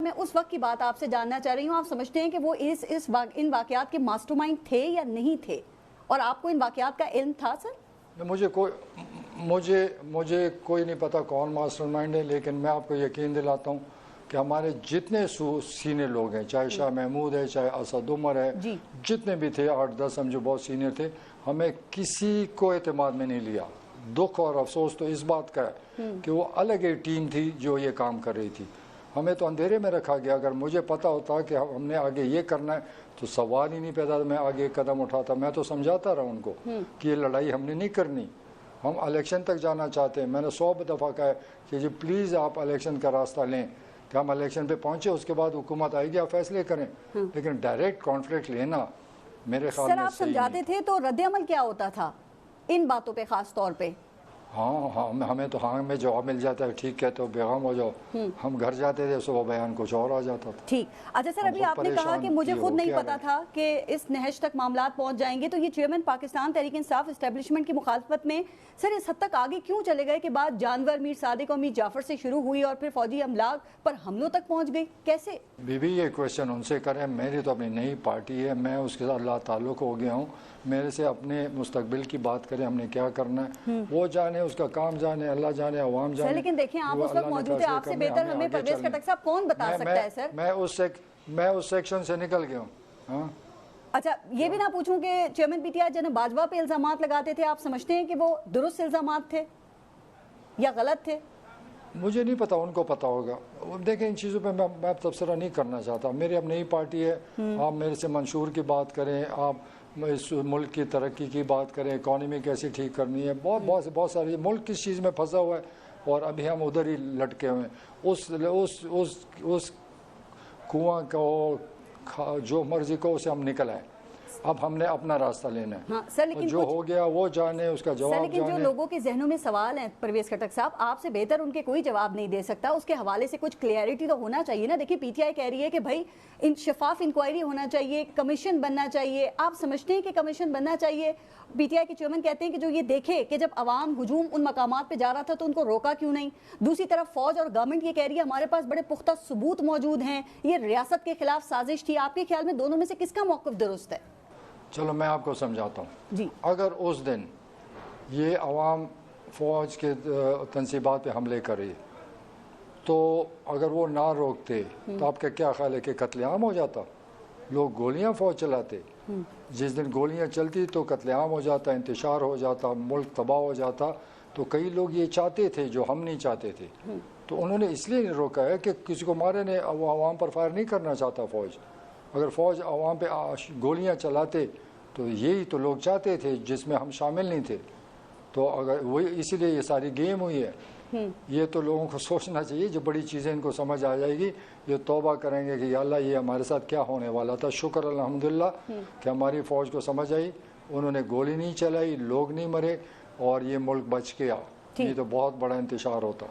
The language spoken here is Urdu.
میں اس وقت کی بات آپ سے جاننا چاہ رہی ہوں. آپ سمجھتے ہیں کہ وہ ان واقعات کے ماسٹر مائنڈ تھے یا نہیں تھے, اور آپ کو ان واقعات کا علم تھا سر؟ مجھے کوئی نہیں پتا کون ماسٹر مائنڈ ہے, لیکن میں آپ کو یقین دلاتا ہوں کہ ہمارے جتنے سینئر لوگ ہیں, چاہے شاہ محمود ہے, چاہے اسد عمر ہے, جتنے بھی تھے 8-10 ہم جو بہت سینئر تھے, ہمیں کسی کو اعتماد میں نہیں لیا. دکھ اور افسوس تو اس بات کا ہے کہ وہ الگ ایک ٹیم تھی جو یہ کام کر رہی تھی. ہمیں تو اندھیرے میں رکھا گیا. اگر مجھے پتا ہوتا کہ ہم نے آگے یہ کرنا ہے تو سوال ہی نہیں پیدا, میں آگے ایک قدم اٹھاتا. میں تو سمجھاتا رہا ان کو کہ یہ لڑائی ہم نے نہیں کرنی, ہم الیکشن تک جانا چاہتے ہیں. میں نے 100 دفعہ کہا ہے کہ جی پلیز آپ الیکشن کا راستہ لیں, کہ ہم الیکشن پہ پہنچے, اس کے بعد حکومت آئے گی آپ فیصلے کریں, لیکن ڈائریکٹ کانفلکٹ لینا میرے خیال میں سر آپ سمجھاتے تھے تو رد عمل کیا ہوتا تھا ان باتوں پہ خاص طور پہ؟ ہمیں تو ہمیں جواب مل جاتا ہے, ٹھیک ہے تو بیغام ہو جاؤ. ہم گھر جاتے تھے, صبح بیان کچھ اور آ جاتا تھا. ٹھیک. اچھا سر, ابھی آپ نے کہا کہ مجھے خود نہیں پتا تھا کہ اس نہج تک معاملات پہنچ جائیں گے, تو یہ چیئرمین پاکستان تحریک انصاف اسٹیبلشمنٹ کی مخالفت میں سر اس حد تک آگے کیوں چلے گئے کہ بات جانور میر صادق اور میر جعفر سے شروع ہوئی اور پھر فوجی املاک پر حملوں تک پہنچ گئی؟ کیسے؟ یہ کویشچن ان سے کریں. میری تو اپنی نئی پارٹی ہے, میں اس کے ساتھ لا تعلق ہو گیا ہوں. میرے سے اپنے مستقبل کی بات کریں, ہم نے کیا کرنا ہے وہ جانے, اس کا کام جانے, اللہ جانے, عوام جانے. لیکن دیکھیں آپ اس وقت موجود ہیں, آپ سے بہتر ہمیں پرویز خٹک صاحب کون بتا سکتا ہے سر؟ میں اس سیکشن سے نکل گیا ہوں. اچھا, یہ بھی نہ پوچھوں کہ چیئرمین پی ٹی آئی جناب باجوہ پہ الزامات لگاتے تھے, آپ سمجھتے ہیں کہ وہ درست الزامات تھے یا غلط تھے؟ مجھے نہیں پتا, ان کو پتا ہوگا. دیکھیں ان چیزوں پہ میں تبصرہ نہیں کرنا چاہتا. میری اب نئی پارٹی ہے, آپ میرے سے منشور کی بات کریں, آپ اس ملک کی ترقی کی بات کریں, اکانومی کیسے ٹھیک کرنی ہے, بہت ساری. ملک کس چیز میں پھنسا ہوا ہے اور ابھی ہم ادھر ہی لٹکے ہوئے ہیں. اس کنواں کو جو مرضی کو اسے ہم نکل آئے. اب ہم نے اپنا راستہ لینا ہے, جو ہو گیا وہ جانے, اس کا جواب لیکن جو لوگوں کے ذہنوں میں سوال ہیں پرویز خٹک صاحب, آپ سے بہتر ان کے کوئی جواب نہیں دے سکتا. اس کے حوالے سے کچھ کلیئرٹی تو ہونا چاہیے نا. دیکھیے پی ٹی آئی کہہ رہی ہے کہ بھائی شفاف انکوائری ہونا چاہیے, کمیشن بننا چاہیے. آپ سمجھتے ہیں کہ کمیشن بننا چاہیے؟ پی ٹی آئی کے چیئرمین کہتے ہیں کہ جو یہ دیکھے کہ جب عوام ہجوم ان مقامات پہ جا رہا تھا تو ان کو روکا کیوں نہیں. دوسری طرف فوج اور گورنمنٹ یہ کہہ رہی ہے ہمارے پاس بڑے پختہ ثبوت موجود ہیں, یہ ریاست کے خلاف سازش تھی. آپ کے خیال میں دونوں میں سے کس کا موقف درست ہے؟ چلو میں آپ کو سمجھاتا ہوں. جی, اگر اس دن یہ عوام فوج کے تنصیبات پہ حملے کرے تو اگر وہ نہ روکتے تو آپ کا کیا خیال ہے کہ قتل عام ہو جاتا؟ لوگ گولیاں فوج چلاتے. جس دن گولیاں چلتی تو قتل عام ہو جاتا, انتشار ہو جاتا, ملک تباہ ہو جاتا. تو کئی لوگ یہ چاہتے تھے جو ہم نہیں چاہتے تھے, تو انہوں نے اس لیے نہیں روکا ہے کہ کسی کو مارے نے, وہ عوام پر فائر نہیں کرنا چاہتا فوج. اگر فوج عوام پہ گولیاں چلاتے تو یہی تو لوگ چاہتے تھے جس میں ہم شامل نہیں تھے. تو اگر وہی اسی لیے یہ ساری گیم ہوئی ہے. یہ تو لوگوں کو سوچنا چاہیے, جو بڑی چیزیں ان کو سمجھ آ جائے گی یہ توبہ کریں گے کہ یا اللہ یہ ہمارے ساتھ کیا ہونے والا تھا. شکر الحمدللہ کہ ہماری فوج کو سمجھ آئی, انہوں نے گولی نہیں چلائی, لوگ نہیں مرے اور یہ ملک بچ گیا. یہ تو بہت بڑا انتشار ہوتا.